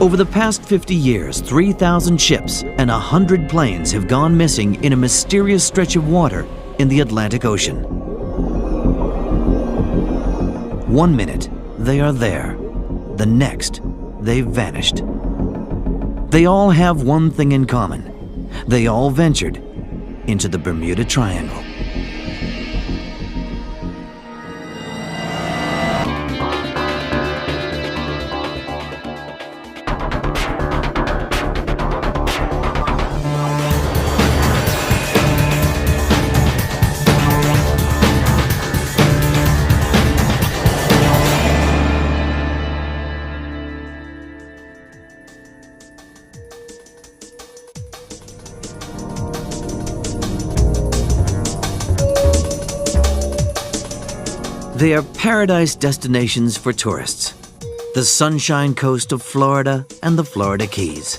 Over the past 50 years, 3,000 ships and 100 planes have gone missing in a mysterious stretch of water in the Atlantic Ocean. One minute, they are there. The next, they've vanished. They all have one thing in common. They all ventured into the Bermuda Triangle. They are paradise destinations for tourists. The Sunshine Coast of Florida and the Florida Keys.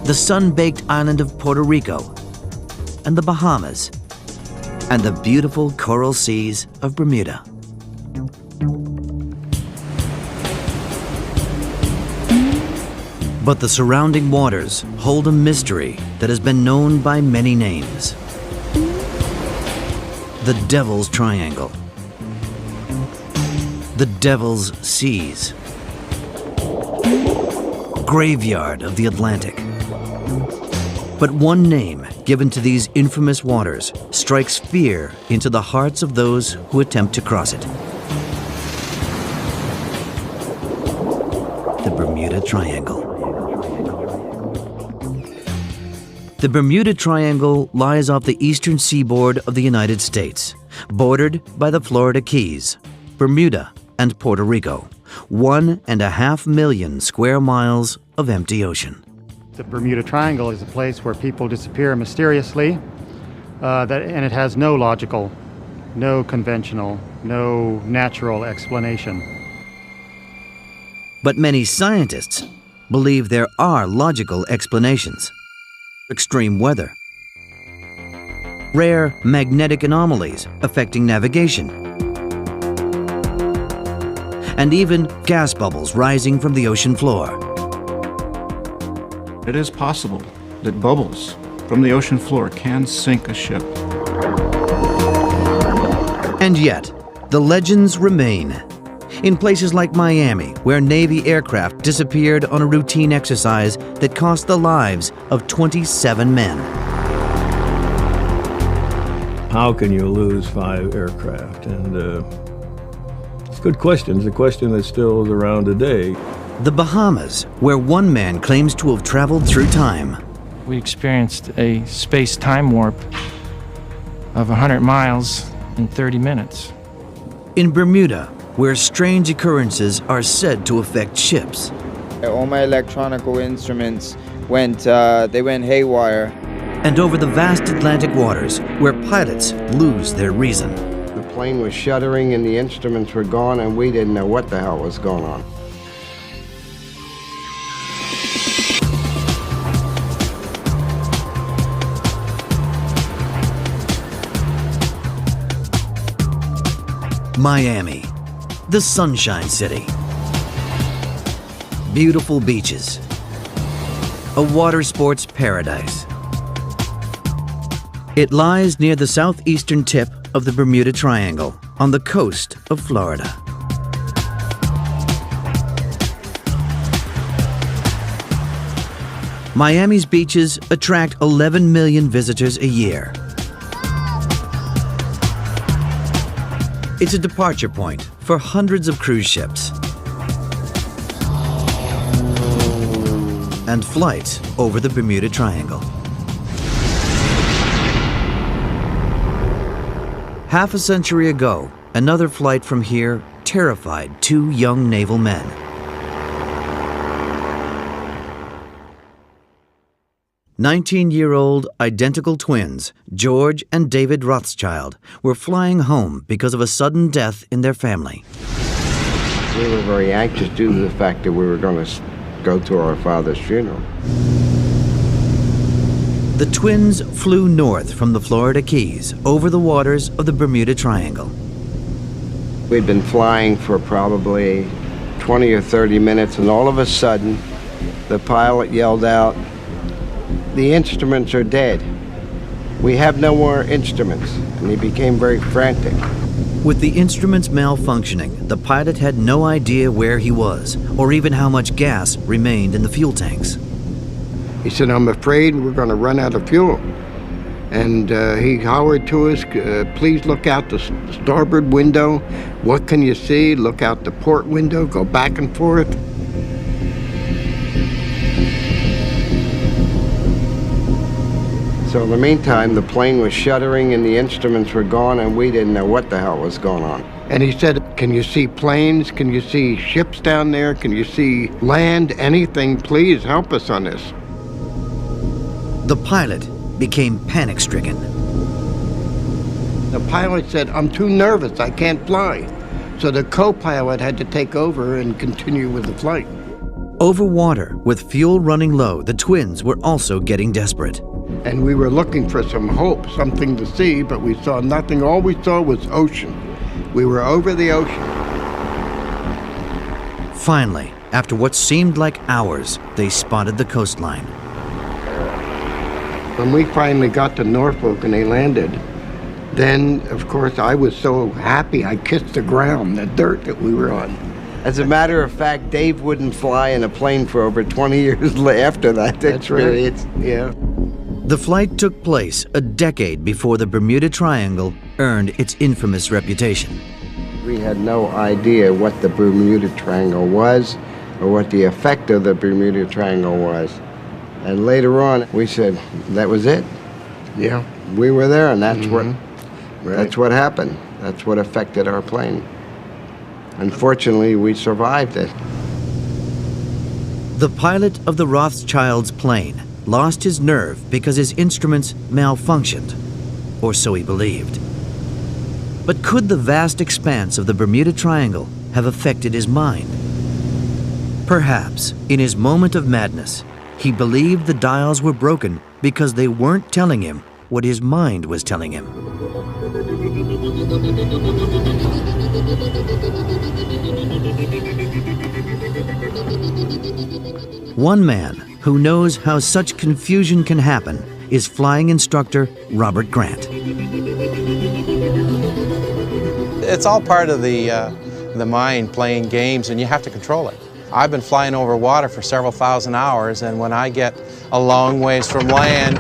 The sun-baked island of Puerto Rico and the Bahamas, and the beautiful coral seas of Bermuda. But the surrounding waters hold a mystery that has been known by many names. The Devil's Triangle, the Devil's Seas, Graveyard of the Atlantic. But one name given to these infamous waters strikes fear into the hearts of those who attempt to cross it. The Bermuda Triangle. The Bermuda Triangle lies off the eastern seaboard of the United States, bordered by the Florida Keys, Bermuda, and Puerto Rico. 1.5 million square miles of empty ocean. The Bermuda Triangle is a place where people disappear mysteriously, and it has no logical, no conventional, no natural explanation. But many scientists believe there are logical explanations. Extreme weather, rare magnetic anomalies affecting navigation, and even gas bubbles rising from the ocean floor. It is possible that bubbles from the ocean floor can sink a ship. And yet, the legends remain. In places like Miami, where Navy aircraft disappeared on a routine exercise that cost the lives of 27 men. How can you lose 5 aircraft? And it's a good question. It's a question that still is around today. The Bahamas, where one man claims to have traveled through time. We experienced a space-time warp of 100 miles in 30 minutes. In Bermuda, where strange occurrences are said to affect ships. All my electronic instruments went haywire. And over the vast Atlantic waters, where pilots lose their reason. The plane was shuddering and the instruments were gone and we didn't know what the hell was going on. Miami, the Sunshine City. Beautiful beaches. A water sports paradise. It lies near the southeastern tip of the Bermuda Triangle on the coast of Florida. Miami's beaches attract 11 million visitors a year. It's a departure point for hundreds of cruise ships and flights over the Bermuda Triangle. Half a century ago, another flight from here terrified 2 young naval men. "19-year-old identical twins, George and David Rothschild, were flying home because of a sudden death in their family. We were very anxious due to the fact that we were going to go to our father's funeral. The twins flew north from the Florida Keys over the waters of the Bermuda Triangle. We'd been flying for probably 20 or 30 minutes, and all of a sudden, the pilot yelled out, "The instruments are dead. We have no more instruments." And he became very frantic. With the instruments malfunctioning, the pilot had no idea where he was or even how much gas remained in the fuel tanks. He said, "I'm afraid we're going to run out of fuel." And he hollered to us, "Please look out the starboard window. What can you see? Look out the port window, go back and forth." So in the meantime, the plane was shuddering and the instruments were gone, and we didn't know what the hell was going on. And he said, "Can you see planes? Can you see ships down there? Can you see land? Anything? Please help us on this." The pilot became panic-stricken. The pilot said, "I'm too nervous, I can't fly." So the co-pilot had to take over and continue with the flight. Over water, with fuel running low, the twins were also getting desperate. And we were looking for some hope, something to see, but we saw nothing. All we saw was ocean. We were over the ocean. Finally, after what seemed like hours, they spotted the coastline. When we finally got to Norfolk and they landed, then, of course, I was so happy I kissed the ground, the dirt that we were on. As a matter of fact, Dave wouldn't fly in a plane for over 20 years after that experience. Right. Yeah. The flight took place a decade before the Bermuda Triangle earned its infamous reputation. We had no idea what the Bermuda Triangle was or what the effect of the Bermuda Triangle was. And later on, we said, that was it. Yeah. We were there, and that's that's what happened. That's what affected our plane. Unfortunately, we survived it. The pilot of the Rothschild's plane lost his nerve because his instruments malfunctioned, or so he believed. But could the vast expanse of the Bermuda Triangle have affected his mind? Perhaps, in his moment of madness, he believed the dials were broken because they weren't telling him what his mind was telling him. One man who knows how such confusion can happen is flying instructor Robert Grant. It's all part of the mind playing games, and you have to control it. I've been flying over water for several thousand hours, and when I get a long ways from land,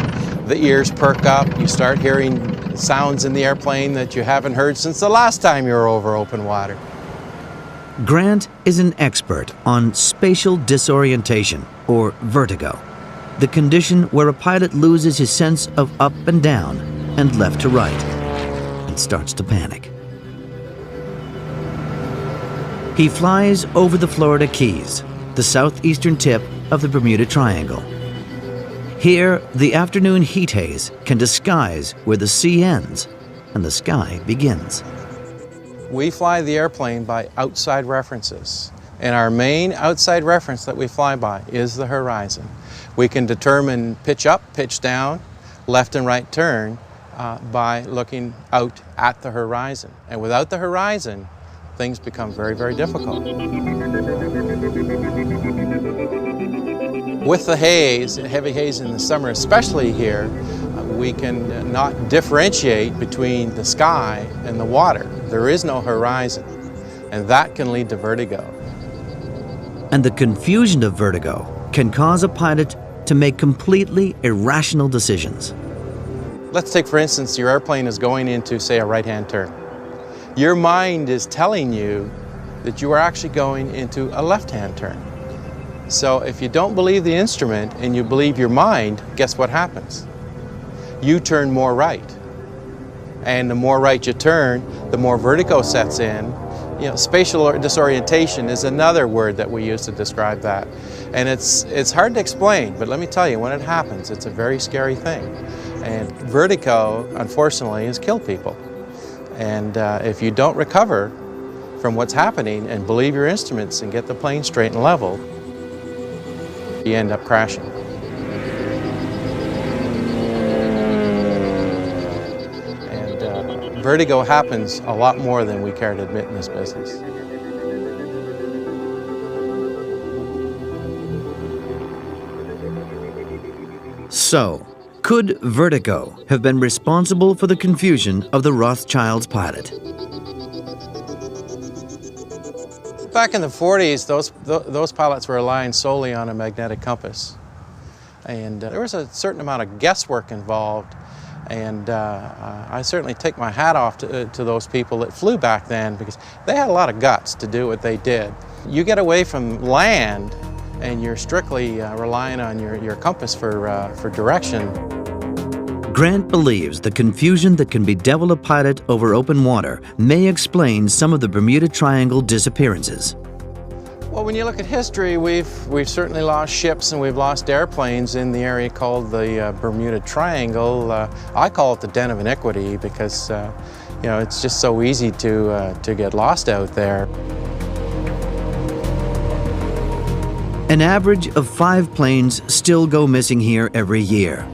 the ears perk up. You start hearing sounds in the airplane that you haven't heard since the last time you were over open water. Grant is an expert on spatial disorientation, or vertigo, the condition where a pilot loses his sense of up and down and left to right and starts to panic. He flies over the Florida Keys, the southeastern tip of the Bermuda Triangle. Here, the afternoon heat haze can disguise where the sea ends and the sky begins. We fly the airplane by outside references, and our main outside reference that we fly by is the horizon. We can determine pitch up, pitch down, left and right turn by looking out at the horizon. And without the horizon, things become very, very difficult. With the haze, heavy haze in the summer, especially here, we can not differentiate between the sky and the water. There is no horizon, and that can lead to vertigo. And the confusion of vertigo can cause a pilot to make completely irrational decisions. Let's take, for instance, your airplane is going into, say, a right-hand turn. Your mind is telling you that you are actually going into a left-hand turn. So if you don't believe the instrument and you believe your mind, guess what happens? You turn more right. And the more right you turn, the more vertigo sets in. You know, spatial disorientation is another word that we use to describe that. And it's hard to explain, but let me tell you, when it happens, it's a very scary thing. And vertigo, unfortunately, has killed people. And if you don't recover from what's happening and believe your instruments and get the plane straight and level, you end up crashing. And Vertigo happens a lot more than we care to admit in this business. So, could vertigo have been responsible for the confusion of the Rothschild's pilot? Back in the 40s, those pilots were relying solely on a magnetic compass. And there was a certain amount of guesswork involved. And I certainly take my hat off to those people that flew back then, because they had a lot of guts to do what they did. You get away from land and you're strictly relying on your compass for direction. Grant believes the confusion that can bedevil a pilot over open water may explain some of the Bermuda Triangle disappearances. Well, when you look at history, we've certainly lost ships and we've lost airplanes in the area called the Bermuda Triangle. I call it the den of iniquity because you know, it's just so easy to get lost out there. An average of 5 planes still go missing here every year.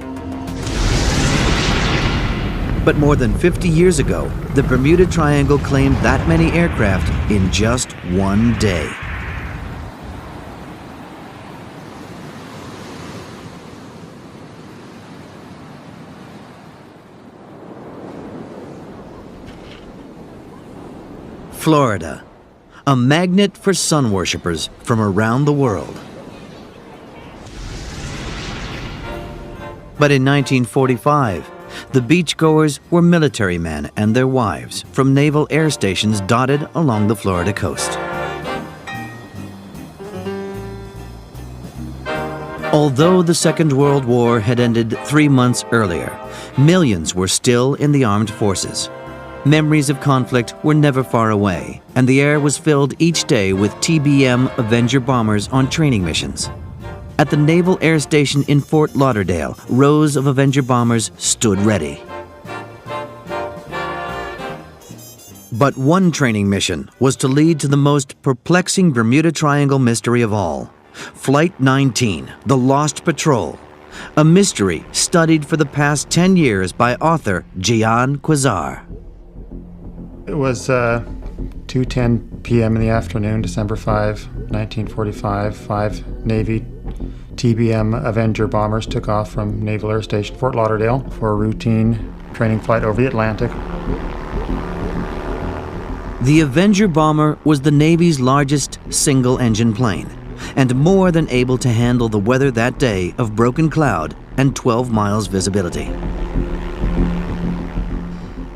But more than 50 years ago, the Bermuda Triangle claimed that many aircraft in just one day. Florida, a magnet for sun worshippers from around the world. But in 1945, the beachgoers were military men and their wives from naval air stations dotted along the Florida coast. Although the Second World War had ended 3 months earlier, millions were still in the armed forces. Memories of conflict were never far away, and the air was filled each day with TBM Avenger bombers on training missions. At the Naval Air Station in Fort Lauderdale, rows of Avenger bombers stood ready. But one training mission was to lead to the most perplexing Bermuda Triangle mystery of all. Flight 19, The Lost Patrol. A mystery studied for the past 10 years by author Gian Quasar. It was 2:10 p.m. in the afternoon, December 5, 1945. 5 Navy TBM Avenger bombers took off from Naval Air Station Fort Lauderdale for a routine training flight over the Atlantic. The Avenger bomber was the Navy's largest single-engine plane, and more than able to handle the weather that day of broken cloud and 12 miles visibility.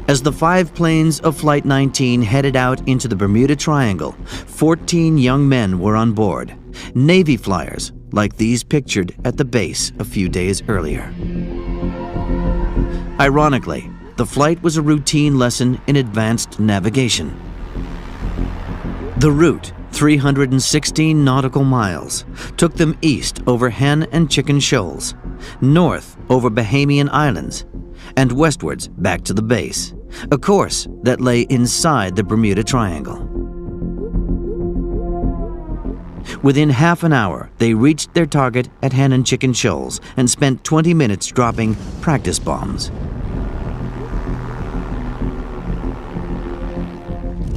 As the 5 planes of Flight 19 headed out into the Bermuda Triangle, 14 young men were on board, Navy flyers like these pictured at the base a few days earlier. Ironically, the flight was a routine lesson in advanced navigation. The route, 316 nautical miles, took them east over Hen and Chicken Shoals, north over Bahamian Islands, and westwards back to the base, a course that lay inside the Bermuda Triangle. Within half an hour, they reached their target at Hen and Chicken Shoals and spent 20 minutes dropping practice bombs.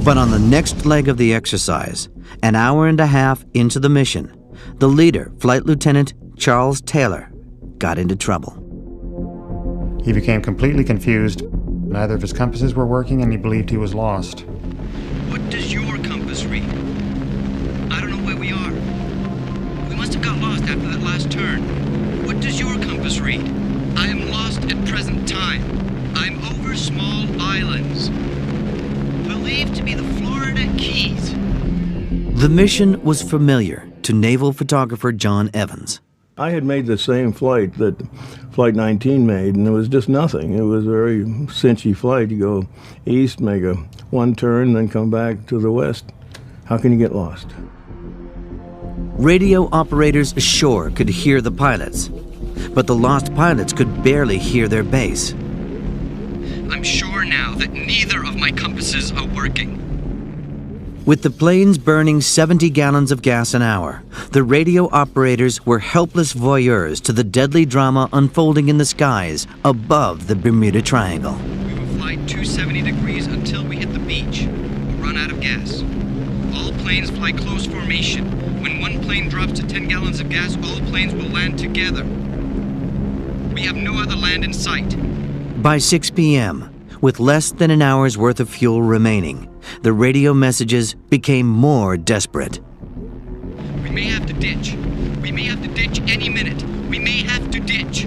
But on the next leg of the exercise, an hour and a half into the mission, the leader, Flight Lieutenant Charles Taylor, got into trouble. He became completely confused. Neither of his compasses were working, and he believed he was lost. What does your compass read? I don't know where we are. We must have got lost after that last turn. What does your compass read? I am lost at present time. I'm over small islands, believed to be the Florida Keys. The mission was familiar to naval photographer John Evans. I had made the same flight that Flight 19 made, and it was just nothing. It was a very cinchy flight. You go east, make a one turn, then come back to the west. How can you get lost? Radio operators ashore could hear the pilots, but the lost pilots could barely hear their base. I'm sure now that neither of my compasses are working. With the planes burning 70 gallons of gas an hour, the radio operators were helpless voyeurs to the deadly drama unfolding in the skies above the Bermuda Triangle. We were flight 270 degrees until we hit the beach. We'll run out of gas. All planes fly close formation. When one plane drops to 10 gallons of gas, all planes will land together. We have no other land in sight. By 6 p.m., with less than an hour's worth of fuel remaining, the radio messages became more desperate. We may have to ditch. We may have to ditch any minute. We may have to ditch.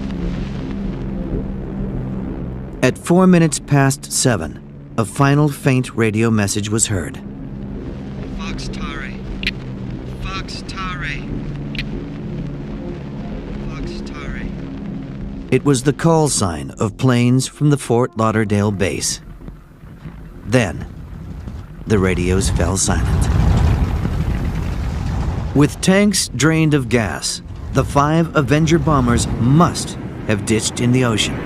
At 4 minutes past 7, a final faint radio message was heard. Fox Tare. Fox Tare. Fox Tare. It was the call sign of planes from the Fort Lauderdale base. Then, the radios fell silent. With tanks drained of gas, the 5 Avenger bombers must have ditched in the ocean.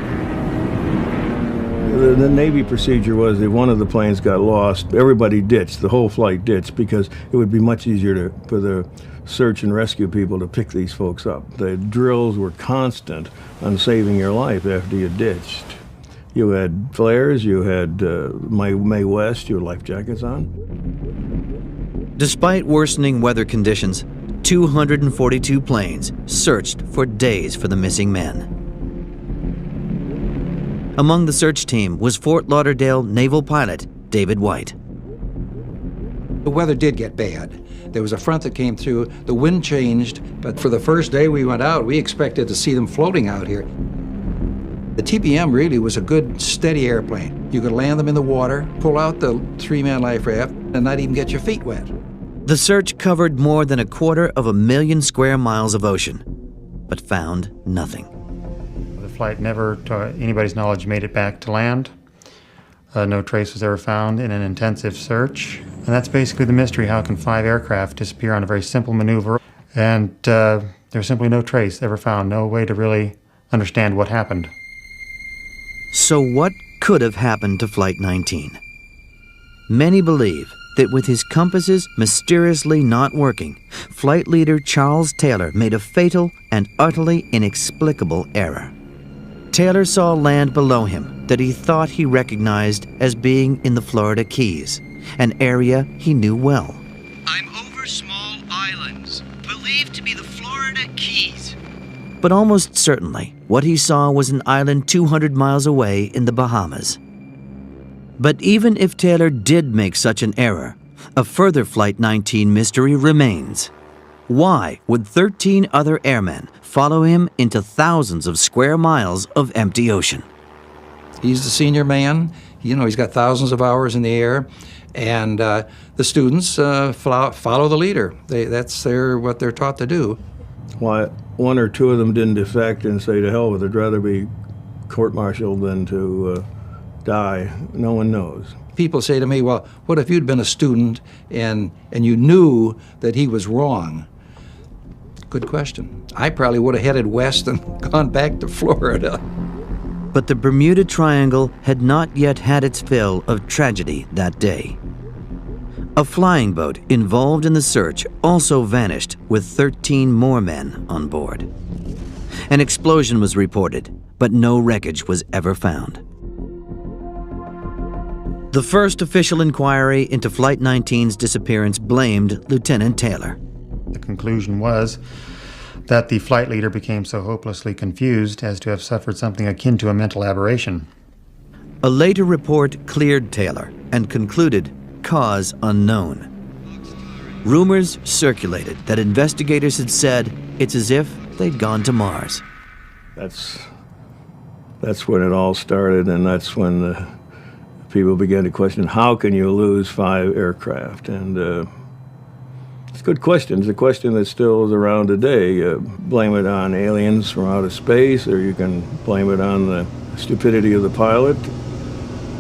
The Navy procedure was that one of the planes got lost, everybody ditched, the whole flight ditched, because it would be much easier for the search and rescue people to pick these folks up. The drills were constant on saving your life after you ditched. You had flares, you had Mae West, you had life jackets on. Despite worsening weather conditions, 242 planes searched for days for the missing men. Among the search team was Fort Lauderdale naval pilot David White. The weather did get bad. There was a front that came through, the wind changed, but for the first day we went out, we expected to see them floating out here. The TBM really was a good, steady airplane. You could land them in the water, pull out the 3-man life raft, and not even get your feet wet. The search covered more than 250,000 square miles of ocean, but found nothing. The flight never, to anybody's knowledge, made it back to land. No trace was ever found in an intensive search. And that's basically the mystery. How can 5 aircraft disappear on a very simple maneuver? And there's simply no trace ever found, no way to really understand what happened. So what could have happened to Flight 19? Many believe that with his compasses mysteriously not working, flight leader Charles Taylor made a fatal and utterly inexplicable error. Taylor saw land below him that he thought he recognized as being in the Florida Keys, an area he knew well. I'm over small islands, believed to be the Florida Keys. But almost certainly, what he saw was an island 200 miles away in the Bahamas. But even if Taylor did make such an error, a further Flight 19 mystery remains. Why would 13 other airmen follow him into thousands of square miles of empty ocean? He's the senior man. You know, he's got thousands of hours in the air, and the students follow the leader. That's what they're taught to do. Why one or two of them didn't defect and say to hell with it, I'd rather be court-martialed than to die, no one knows. People say to me, well, what if you'd been a student and you knew that he was wrong? Good question. I probably would have headed west and gone back to Florida. But the Bermuda Triangle had not yet had its fill of tragedy that day. A flying boat involved in the search also vanished with 13 more men on board. An explosion was reported, but no wreckage was ever found. The first official inquiry into Flight 19's disappearance blamed Lieutenant Taylor. The conclusion was that the flight leader became so hopelessly confused as to have suffered something akin to a mental aberration. A later report cleared Taylor and concluded cause unknown. Rumors circulated that investigators had said it's as if they'd gone to Mars. That's when it all started, and that's when people began to question, how can you lose 5 aircraft? And it's a good question. It's a question that still is around today. Blame it on aliens from outer space, or you can blame it on the stupidity of the pilot.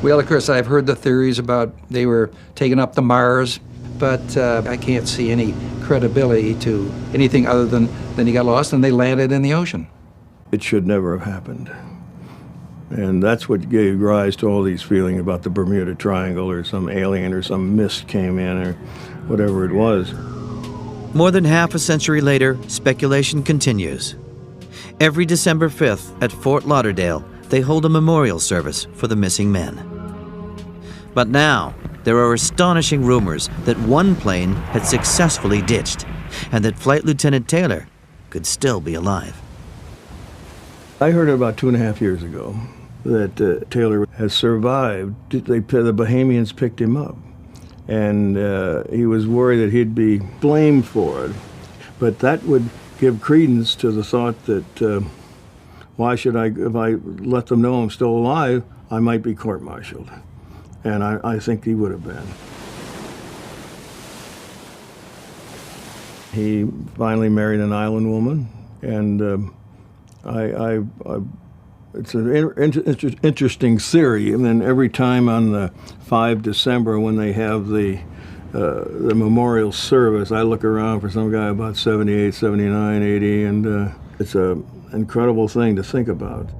Well, of course, I've heard the theories about they were taken up to Mars, but I can't see any credibility to anything other than he got lost and they landed in the ocean. It should never have happened. And that's what gave rise to all these feelings about the Bermuda Triangle, or some alien or some mist came in, or whatever it was. More than half a century later, speculation continues. Every December 5th at Fort Lauderdale, they hold a memorial service for the missing men. But now, there are astonishing rumors that one plane had successfully ditched and that Flight Lieutenant Taylor could still be alive. I heard about 2.5 years ago that Taylor has survived. The Bahamians picked him up, and he was worried that he'd be blamed for it. But that would give credence to the thought that why should I, if I let them know I'm still alive, I might be court-martialed. And I think he would have been. He finally married an island woman, and it's an interesting theory. And then every time on the 5 December when they have the memorial service, I look around for some guy about 78, 79, 80, and it's an incredible thing to think about.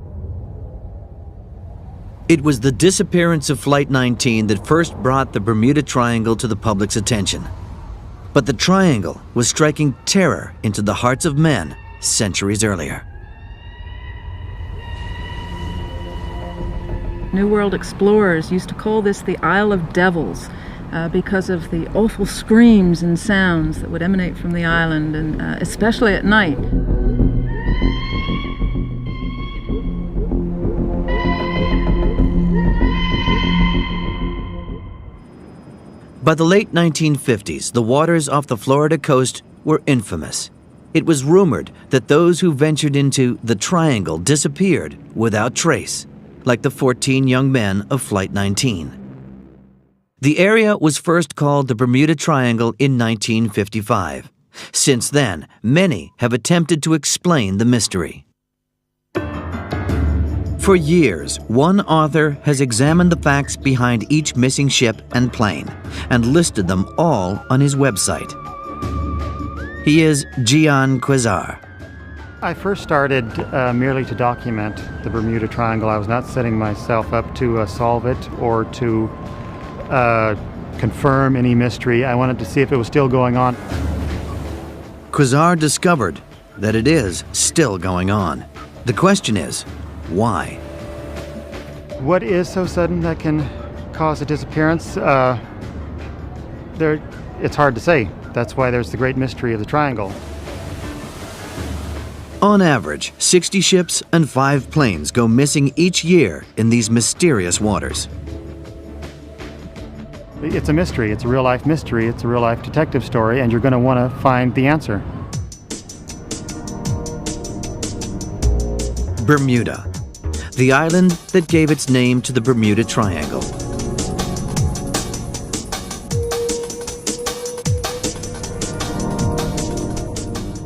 It was the disappearance of Flight 19 that first brought the Bermuda Triangle to the public's attention. But the triangle was striking terror into the hearts of men centuries earlier. New World explorers used to call this the Isle of Devils because of the awful screams and sounds that would emanate from the island, and especially at night. By the late 1950s, the waters off the Florida coast were infamous. It was rumored that those who ventured into the Triangle disappeared without trace, like the 14 young men of Flight 19. The area was first called the Bermuda Triangle in 1955. Since then, many have attempted to explain the mystery. For years, one author has examined the facts behind each missing ship and plane and listed them all on his website. He is Gian Quasar. I first started merely to document the Bermuda Triangle. I was not setting myself up to solve it or to confirm any mystery. I wanted to see if it was still going on. Quasar discovered that it is still going on. The question is, why? What is so sudden that can cause a disappearance? It's hard to say. That's why there's the great mystery of the triangle. On average, 60 ships and 5 planes go missing each year in these mysterious waters. It's a mystery. It's a real-life mystery. It's a real-life detective story, and you're going to want to find the answer. Bermuda, the island that gave its name to the Bermuda Triangle.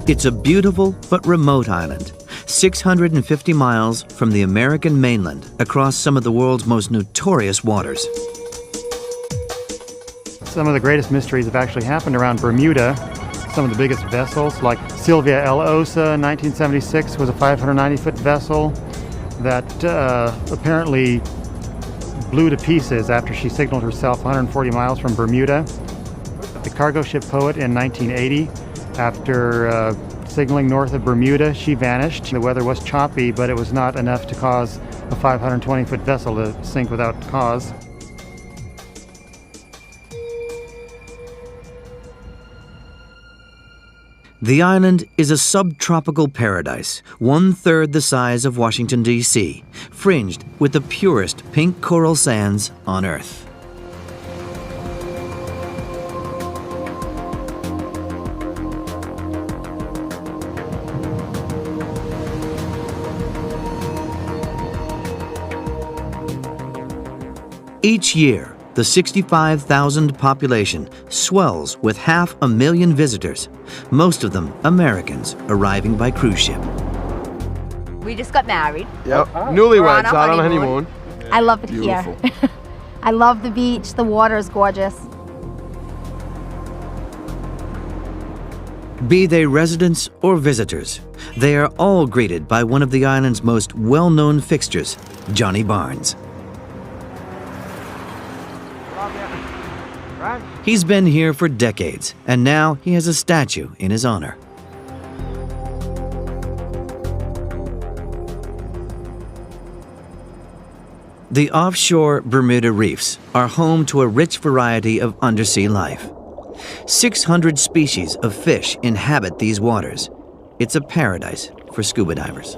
It's a beautiful but remote island, 650 miles from the American mainland across some of the world's most notorious waters. Some of the greatest mysteries have actually happened around Bermuda. Some of the biggest vessels, like Sylvia El Osa in 1976, was a 590-foot vessel that apparently blew to pieces after she signaled herself 140 miles from Bermuda. The cargo ship Poet in 1980, after signaling north of Bermuda, she vanished. The weather was choppy, but it was not enough to cause a 520-foot vessel to sink without cause. The island is a subtropical paradise, 1/3 the size of Washington, D.C., fringed with the purest pink coral sands on Earth. Each year, the 65,000 population swells with 500,000 visitors, most of them Americans arriving by cruise ship. We just got married. Yep, We're newlyweds on out our on a honeymoon. I love it Beautiful. here. I love the beach, the water is gorgeous. Be they residents or visitors, they are all greeted by one of the island's most well-known fixtures, Johnny Barnes. He's been here for decades, and now he has a statue in his honor. The offshore Bermuda Reefs are home to a rich variety of undersea life. 600 species of fish inhabit these waters. It's a paradise for scuba divers.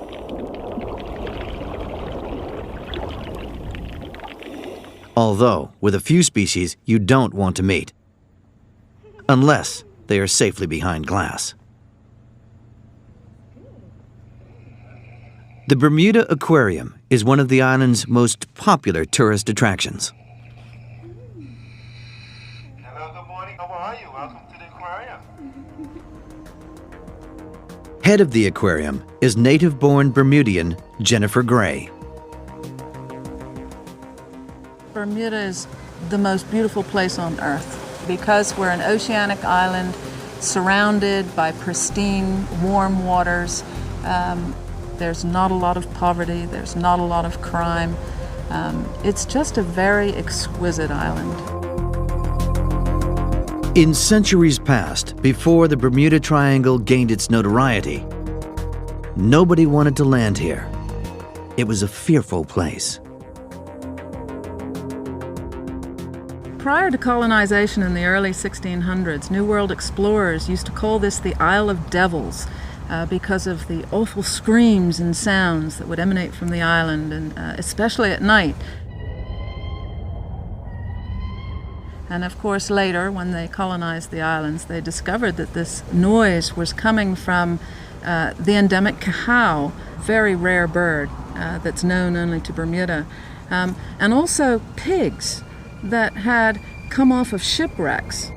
Although, with a few species you don't want to meet, unless they are safely behind glass. The Bermuda Aquarium is one of the island's most popular tourist attractions. Hello, good morning. How are you? Welcome to the aquarium. Head of the aquarium is native-born Bermudian Jennifer Gray. Bermuda is the most beautiful place on earth because we're an oceanic island surrounded by pristine, warm waters. There's not a lot of poverty, there's not a lot of crime. It's just a very exquisite island. In centuries past, before the Bermuda Triangle gained its notoriety, nobody wanted to land here. It was a fearful place. Prior to colonization in the early 1600s, New World explorers used to call this the Isle of Devils because of the awful screams and sounds that would emanate from the island, and especially at night. And of course later, when they colonized the islands, they discovered that this noise was coming from the endemic cahao, very rare bird that's known only to Bermuda, and also pigs that had come off of shipwrecks.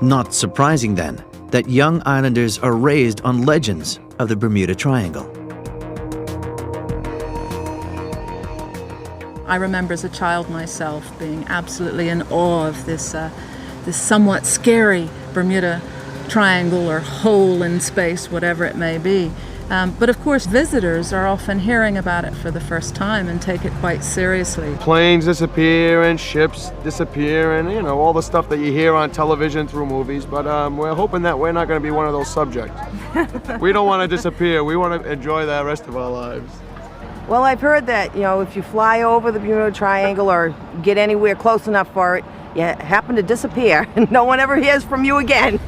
Not surprising then that young islanders are raised on legends of the Bermuda Triangle. I remember as a child myself being absolutely in awe of this somewhat scary Bermuda Triangle or hole in space, whatever it may be. But of course visitors are often hearing about it for the first time and take it quite seriously. Planes disappear and ships disappear and, you know, all the stuff that you hear on television through movies, but we're hoping that we're not going to be one of those subjects. We don't want to disappear. We want to enjoy the rest of our lives. Well, I've heard that, you know, if you fly over the Bermuda Triangle or get anywhere close enough for it, you happen to disappear and no one ever hears from you again.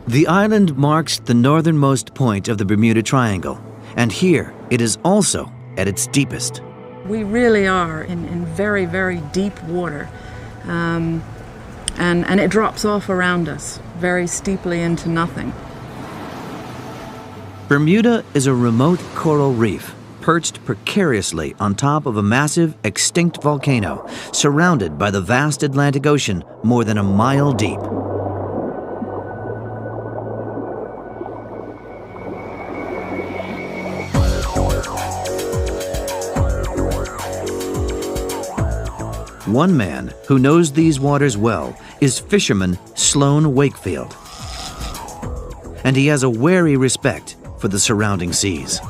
The island marks the northernmost point of the Bermuda Triangle, and here it is also at its deepest. We really are in very, very deep water, and it drops off around us very steeply into nothing. Bermuda is a remote coral reef perched precariously on top of a massive, extinct volcano surrounded by the vast Atlantic Ocean more than a mile deep. One man who knows these waters well is fisherman Sloan Wakefield. And he has a wary respect for the surrounding seas.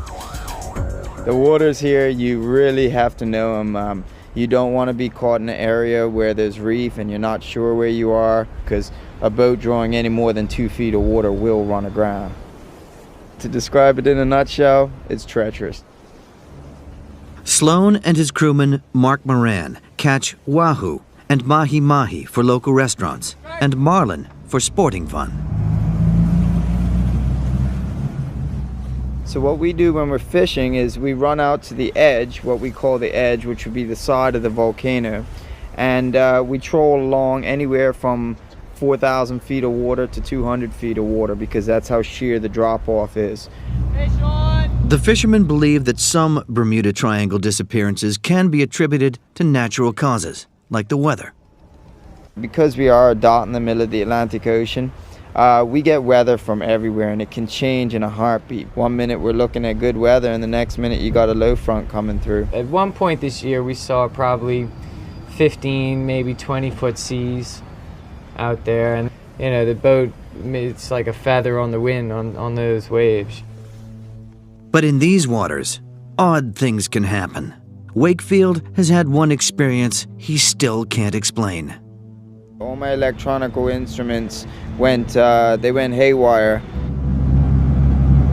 The waters here, you really have to know them. You don't want to be caught in an area where there's reef and you're not sure where you are, because a boat drawing any more than 2 feet of water will run aground. To describe it in a nutshell, it's treacherous. Sloan and his crewman, Mark Moran, catch wahoo and mahi-mahi for local restaurants, and marlin for sporting fun. So what we do when we're fishing is we run out to the edge, what we call the edge, which would be the side of the volcano, and we troll along anywhere from 4,000 feet of water to 200 feet of water, because that's how sheer the drop-off is. The fishermen believe that some Bermuda Triangle disappearances can be attributed to natural causes, like the weather. Because we are a dot in the middle of the Atlantic Ocean, we get weather from everywhere, and it can change in a heartbeat. 1 minute we're looking at good weather, and the next minute you got a low front coming through. At one point this year we saw probably 15, maybe 20-foot seas out there, and you know, the boat, it's like a feather on the wind on those waves. But in these waters, odd things can happen. Wakefield has had one experience he still can't explain. All my electronical instruments went haywire.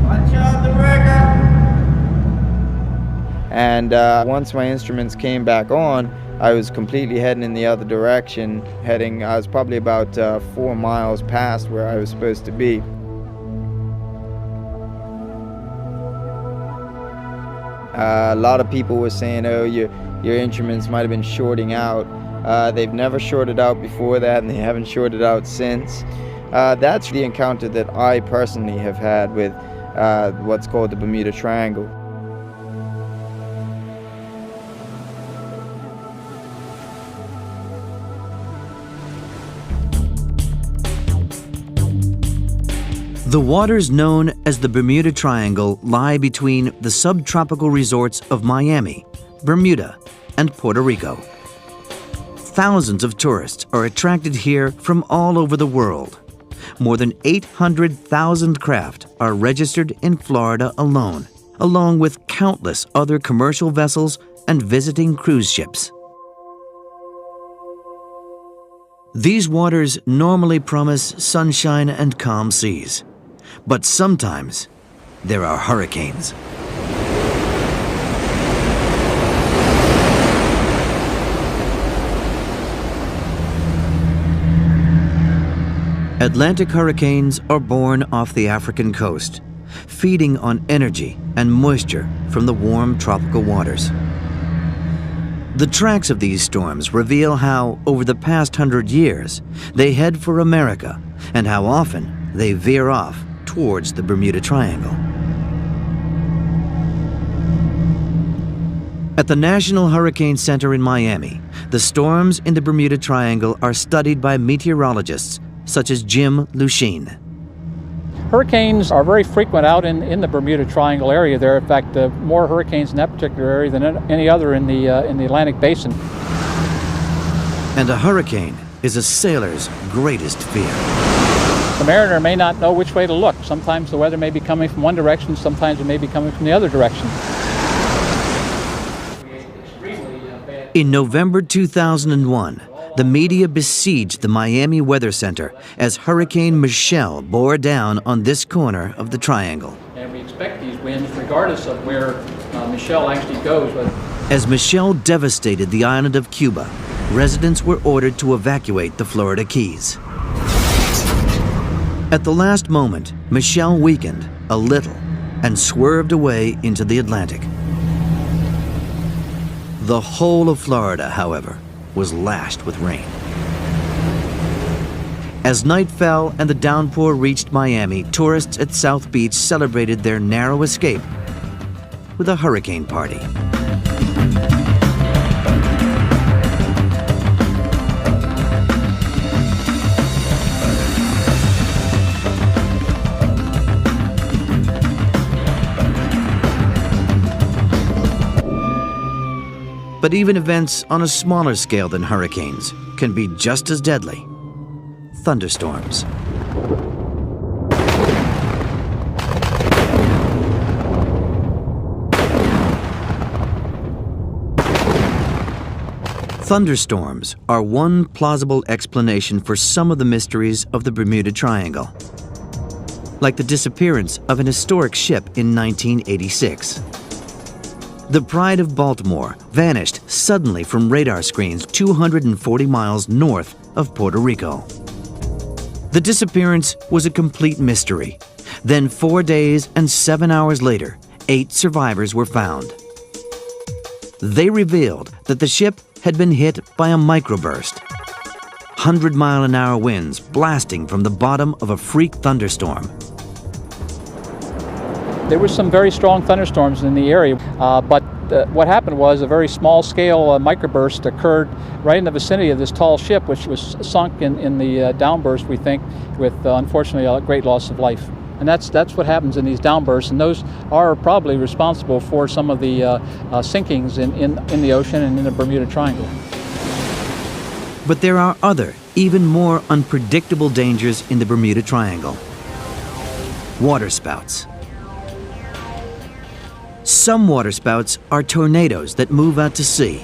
Watch out, the wrecker! And once my instruments came back on, I was completely heading in the other direction. I was probably about 4 miles past where I was supposed to be. A lot of people were saying, oh, your instruments might have been shorting out. They've never shorted out before that, and they haven't shorted out since. That's the encounter that I personally have had with what's called the Bermuda Triangle. The waters known as the Bermuda Triangle lie between the subtropical resorts of Miami, Bermuda, and Puerto Rico. Thousands of tourists are attracted here from all over the world. More than 800,000 craft are registered in Florida alone, along with countless other commercial vessels and visiting cruise ships. These waters normally promise sunshine and calm seas. But sometimes there are hurricanes. Atlantic hurricanes are born off the African coast, feeding on energy and moisture from the warm tropical waters. The tracks of these storms reveal how, over the past 100 years, they head for America and how often they veer off towards the Bermuda Triangle. At the National Hurricane Center in Miami, the storms in the Bermuda Triangle are studied by meteorologists such as Jim Lushine. Hurricanes are very frequent out in the Bermuda Triangle area there. In fact, more hurricanes in that particular area than any other in the Atlantic Basin. And a hurricane is a sailor's greatest fear. The mariner may not know which way to look. Sometimes the weather may be coming from one direction, sometimes it may be coming from the other direction. In November 2001, the media besieged the Miami Weather Center as Hurricane Michelle bore down on this corner of the triangle. And we expect these winds regardless of where Michelle actually goes. As Michelle devastated the island of Cuba, residents were ordered to evacuate the Florida Keys. At the last moment, Michelle weakened a little and swerved away into the Atlantic. The whole of Florida, however, was lashed with rain. As night fell and the downpour reached Miami, tourists at South Beach celebrated their narrow escape with a hurricane party. But even events on a smaller scale than hurricanes can be just as deadly. Thunderstorms. Thunderstorms are one plausible explanation for some of the mysteries of the Bermuda Triangle, like the disappearance of an historic ship in 1986. The Pride of Baltimore vanished suddenly from radar screens 240 miles north of Puerto Rico. The disappearance was a complete mystery. Then 4 days and 7 hours later, 8 survivors were found. They revealed that the ship had been hit by a microburst. 100-mile-an-hour winds blasting from the bottom of a freak thunderstorm. There were some very strong thunderstorms in the area, but what happened was a very small-scale microburst occurred right in the vicinity of this tall ship, which was sunk in the downburst, we think, with unfortunately a great loss of life. And that's what happens in these downbursts, and those are probably responsible for some of the sinkings in the ocean and in the Bermuda Triangle. But there are other, even more unpredictable dangers in the Bermuda Triangle. Waterspouts. Some waterspouts are tornadoes that move out to sea.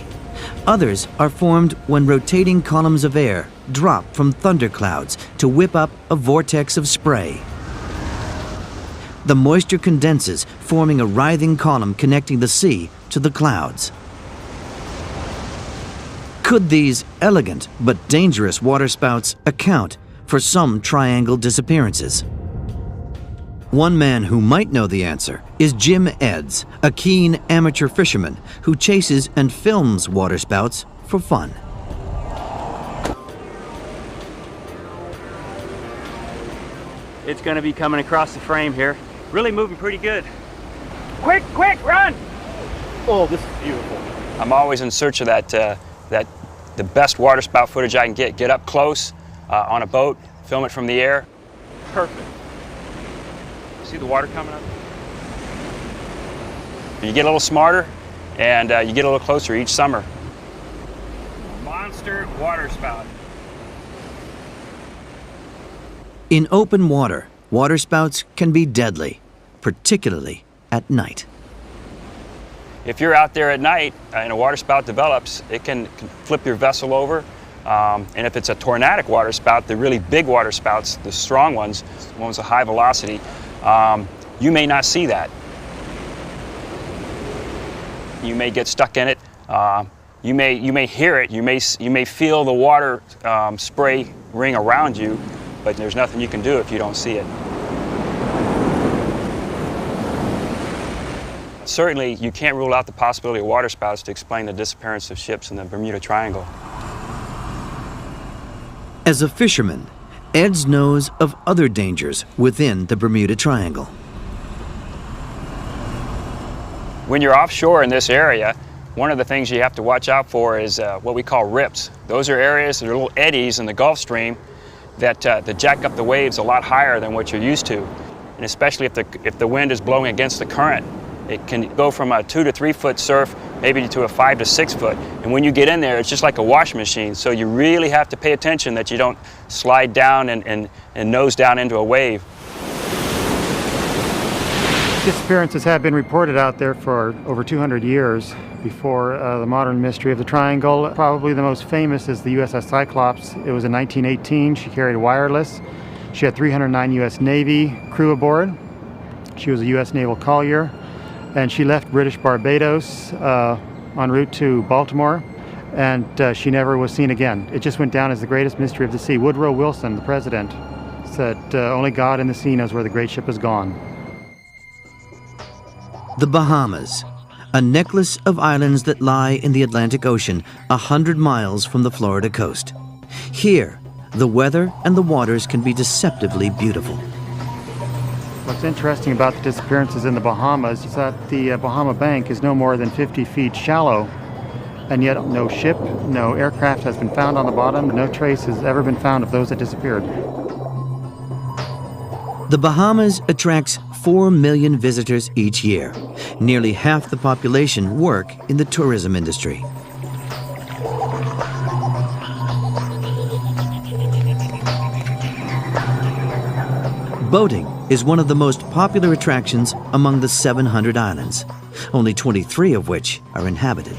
Others are formed when rotating columns of air drop from thunderclouds to whip up a vortex of spray. The moisture condenses, forming a writhing column connecting the sea to the clouds. Could these elegant but dangerous waterspouts account for some triangle disappearances? One man who might know the answer is Jim Edds, a keen amateur fisherman who chases and films waterspouts for fun. It's going to be coming across the frame here. Really moving pretty good. Quick, quick, run! Oh, this is beautiful. I'm always in search of the best waterspout footage I can get. Get up close on a boat, film it from the air. Perfect. See the water coming up? You get a little smarter and you get a little closer each summer. Monster waterspout. In open water, waterspouts can be deadly, particularly at night. If you're out there at night and a waterspout develops, it can flip your vessel over. And if it's a tornadic waterspout, the really big waterspouts, the strong ones, the ones with high velocity, you may not see that. You may get stuck in it. You may hear it. You may feel the water spray ring around you, but there's nothing you can do if you don't see it. Certainly, you can't rule out the possibility of waterspouts to explain the disappearance of ships in the Bermuda Triangle. As a fisherman, Edds knows of other dangers within the Bermuda Triangle. When you're offshore in this area, one of the things you have to watch out for is what we call rips. Those are areas that are little eddies in the Gulf Stream that jack up the waves a lot higher than what you're used to. And especially if the wind is blowing against the current, it can go from a 2 to 3 foot surf maybe to a 5 to 6 foot. And when you get in there, it's just like a wash machine. So you really have to pay attention that you don't slide down and nose down into a wave. Disappearances have been reported out there for over 200 years before the modern mystery of the Triangle. Probably the most famous is the USS Cyclops. It was in 1918. She carried wireless. She had 309 U.S. Navy crew aboard. She was a U.S. naval collier. And she left British Barbados en route to Baltimore, and she never was seen again. It just went down as the greatest mystery of the sea. Woodrow Wilson, the president, said, only God in the sea knows where the great ship has gone. The Bahamas, a necklace of islands that lie in the Atlantic Ocean 100 miles from the Florida coast. Here, the weather and the waters can be deceptively beautiful. What's interesting about the disappearances in the Bahamas is that the Bahama Bank is no more than 50 feet shallow, and yet no ship, no aircraft has been found on the bottom. No trace has ever been found of those that disappeared. The Bahamas attracts 4 million visitors each year. Nearly half the population work in the tourism industry. Boating is one of the most popular attractions among the 700 islands, only 23 of which are inhabited.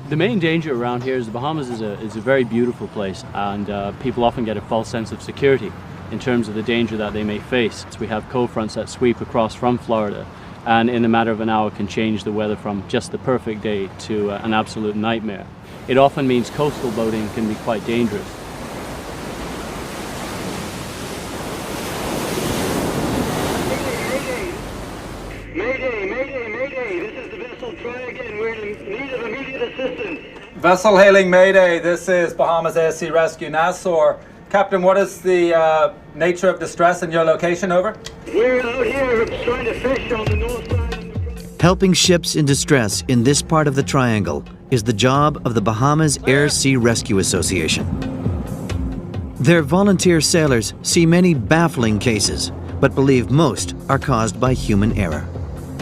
The main danger around here is the Bahamas is a very beautiful place, and people often get a false sense of security in terms of the danger that they may face. We have cold fronts that sweep across from Florida, and in a matter of an hour can change the weather from just the perfect day to an absolute nightmare. It often means coastal boating can be quite dangerous. Vessel hailing Mayday, this is Bahamas Air Sea Rescue Nassau. Captain, what is the nature of distress and your location, over? We're out here trying to fish on the north side. Helping ships in distress in this part of the Triangle is the job of the Bahamas Air Sea Rescue Association. Their volunteer sailors see many baffling cases, but believe most are caused by human error.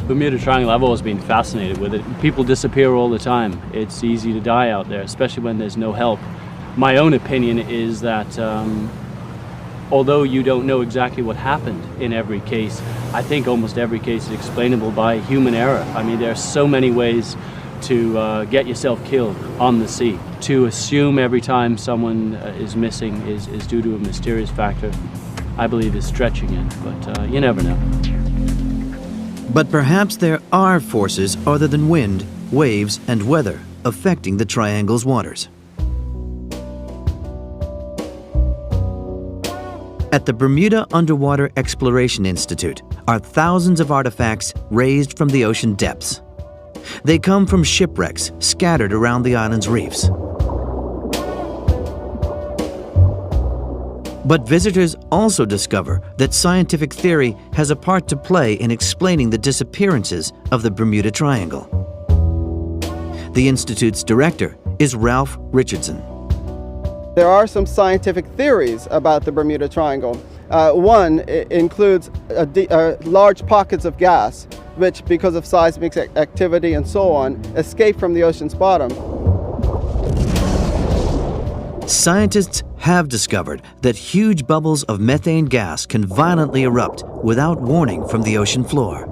Bermuda Triangle, I've always been fascinated with it. People disappear all the time. It's easy to die out there, especially when there's no help. My own opinion is that although you don't know exactly what happened in every case, I think almost every case is explainable by human error. I mean, there are so many ways to get yourself killed on the sea. To assume every time someone is missing is due to a mysterious factor, I believe is stretching it, but you never know. But perhaps there are forces other than wind, waves, and weather affecting the Triangle's waters. At the Bermuda Underwater Exploration Institute are thousands of artifacts raised from the ocean depths. They come from shipwrecks scattered around the island's reefs. But visitors also discover that scientific theory has a part to play in explaining the disappearances of the Bermuda Triangle. The Institute's director is Ralph Richardson. There are some scientific theories about the Bermuda Triangle. One includes large pockets of gas, which, because of seismic activity and so on, escape from the ocean's bottom. Scientists have discovered that huge bubbles of methane gas can violently erupt without warning from the ocean floor.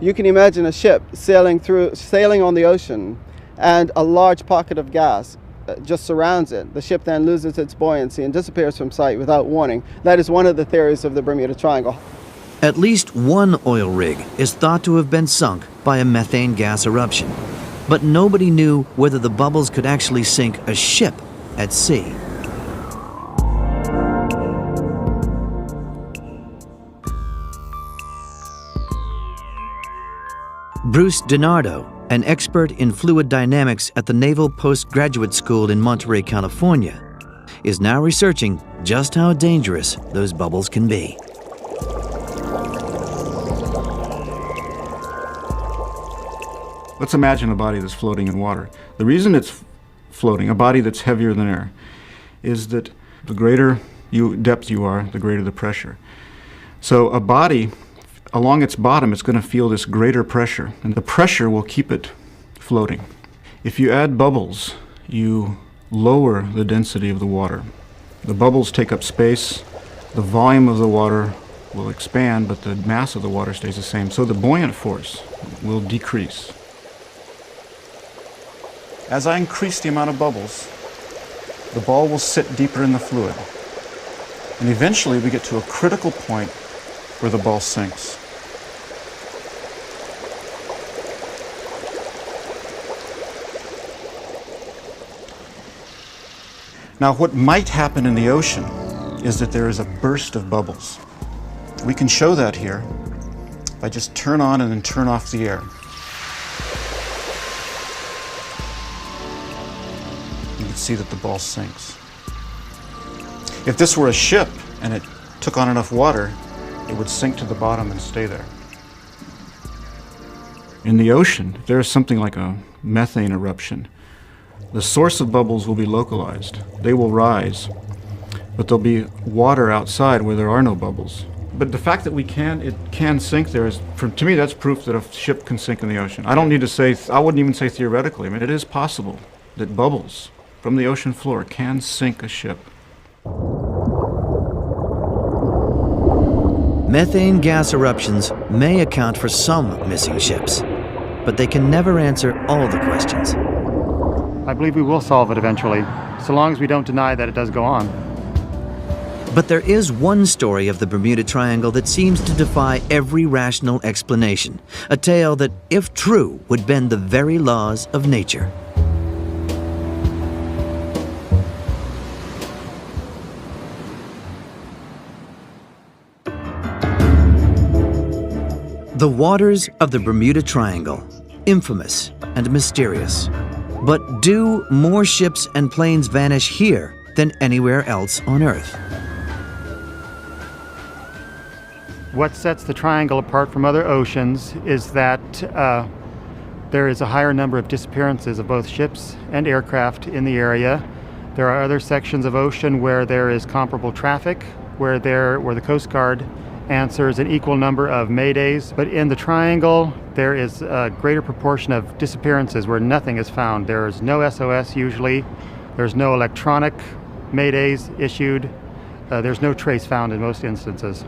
You can imagine a ship sailing on the ocean, and a large pocket of gas just surrounds it. The ship then loses its buoyancy and disappears from sight without warning. That is one of the theories of the Bermuda Triangle. At least one oil rig is thought to have been sunk by a methane gas eruption, but nobody knew whether the bubbles could actually sink a ship at sea. Bruce DiNardo, an expert in fluid dynamics at the Naval Postgraduate School in Monterey, California, is now researching just how dangerous those bubbles can be. Let's imagine a body that's floating in water. The reason it's floating, a body that's heavier than air, is that the greater depth you are, the greater the pressure. So a body, along its bottom, it's going to feel this greater pressure, and the pressure will keep it floating. If you add bubbles, you lower the density of the water. The bubbles take up space, the volume of the water will expand, but the mass of the water stays the same, so the buoyant force will decrease. As I increase the amount of bubbles, the ball will sit deeper in the fluid, and eventually we get to a critical point where the ball sinks. Now, what might happen in the ocean is that there is a burst of bubbles. We can show that here if I just turn on and then turn off the air. You can see that the ball sinks. If this were a ship and it took on enough water, it would sink to the bottom and stay there. In the ocean, if there is something like a methane eruption, the source of bubbles will be localized. They will rise, but there'll be water outside where there are no bubbles. But the fact that it can sink there is, to me, that's proof that a ship can sink in the ocean. I don't need to say, I wouldn't even say theoretically. I mean, it is possible that bubbles from the ocean floor can sink a ship. Methane gas eruptions may account for some missing ships, but they can never answer all the questions. I believe we will solve it eventually, so long as we don't deny that it does go on. But there is one story of the Bermuda Triangle that seems to defy every rational explanation, a tale that, if true, would bend the very laws of nature. The waters of the Bermuda Triangle, infamous and mysterious. But do more ships and planes vanish here than anywhere else on Earth? What sets the Triangle apart from other oceans is that there is a higher number of disappearances of both ships and aircraft in the area. There are other sections of ocean where there is comparable traffic, where the Coast Guard answers an equal number of maydays. But in the Triangle, there is a greater proportion of disappearances where nothing is found. There is no SOS usually. There's no electronic maydays issued. There's no trace found in most instances.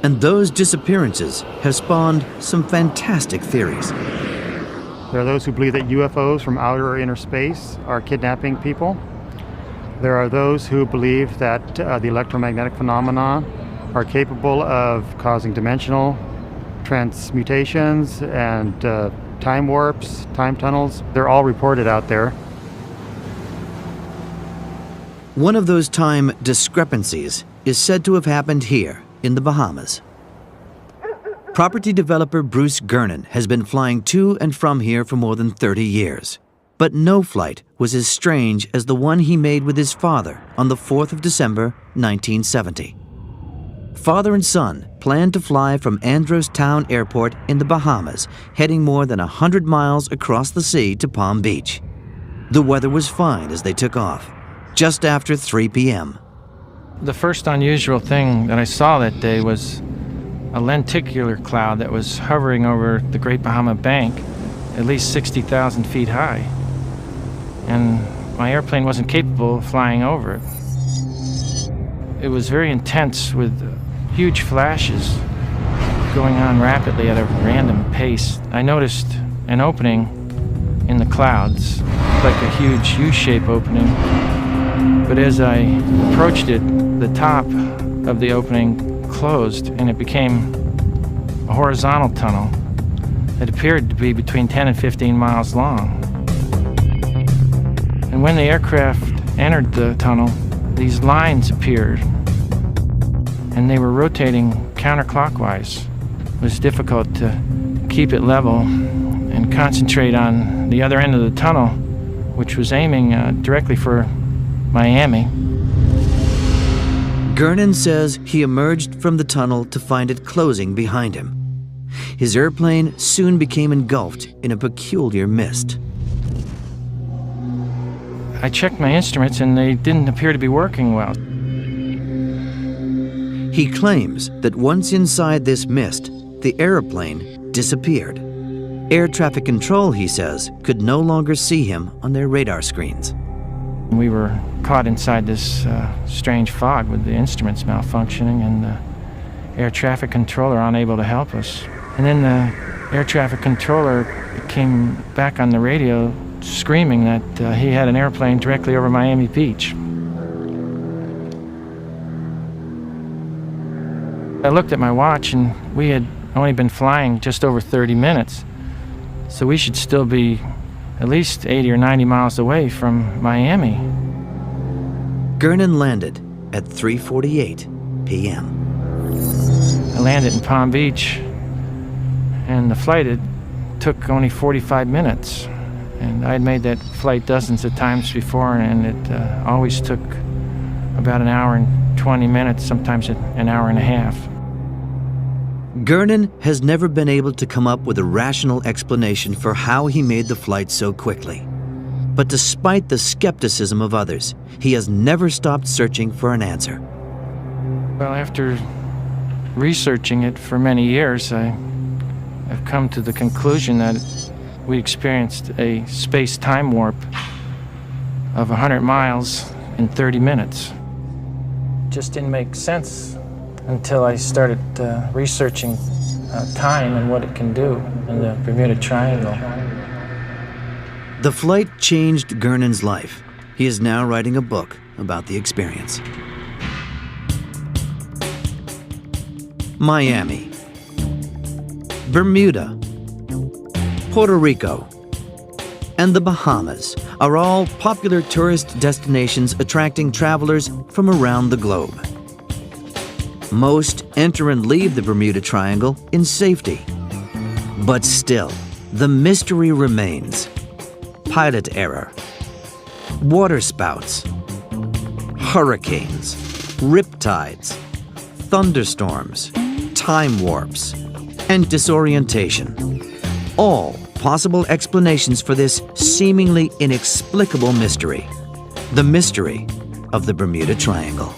And those disappearances have spawned some fantastic theories. There are those who believe that UFOs from outer or inner space are kidnapping people. There are those who believe that the electromagnetic phenomena are capable of causing dimensional transmutations and time warps, time tunnels. They're all reported out there. One of those time discrepancies is said to have happened here in the Bahamas. Property developer Bruce Gernon has been flying to and from here for more than 30 years. But no flight was as strange as the one he made with his father on the 4th of December, 1970. Father and son planned to fly from Andros Town Airport in the Bahamas, heading more than 100 miles across the sea to Palm Beach. The weather was fine as they took off, just after 3 p.m. The first unusual thing that I saw that day was a lenticular cloud that was hovering over the Great Bahama Bank, at least 60,000 feet high. And my airplane wasn't capable of flying over it. It was very intense with huge flashes going on rapidly at a random pace. I noticed an opening in the clouds, like a huge U-shape opening. But as I approached it, the top of the opening closed and it became a horizontal tunnel that appeared to be between 10 and 15 miles long. And when the aircraft entered the tunnel, these lines appeared and they were rotating counterclockwise. It was difficult to keep it level and concentrate on the other end of the tunnel, which was aiming directly for Miami. Gernon says he emerged from the tunnel to find it closing behind him. His airplane soon became engulfed in a peculiar mist. I checked my instruments and they didn't appear to be working well. He claims that once inside this mist, the airplane disappeared. Air traffic control, he says, could no longer see him on their radar screens. We were caught inside this strange fog with the instruments malfunctioning and the air traffic controller unable to help us. And then the air traffic controller came back on the radio screaming that he had an airplane directly over Miami Beach. I looked at my watch and we had only been flying just over 30 minutes. So we should still be at least 80 or 90 miles away from Miami. Gernon landed at 3:48 p.m. I landed in Palm Beach, and the flight took only 45 minutes. And I had made that flight dozens of times before, and it always took about an hour and 20 minutes, sometimes an hour and a half. Gernon has never been able to come up with a rational explanation for how he made the flight so quickly. But despite the skepticism of others, he has never stopped searching for an answer. Well, after researching it for many years, I've come to the conclusion that we experienced a space-time warp of 100 miles in 30 minutes. It just didn't make sense until I started researching time and what it can do in the Bermuda Triangle. The flight changed Gernon's life. He is now writing a book about the experience. Miami, Bermuda, Puerto Rico, and the Bahamas are all popular tourist destinations attracting travelers from around the globe. Most enter and leave the Bermuda Triangle in safety. But still, the mystery remains. Pilot error, water spouts, hurricanes, riptides, thunderstorms, time warps, and disorientation. All possible explanations for this seemingly inexplicable mystery. The mystery of the Bermuda Triangle.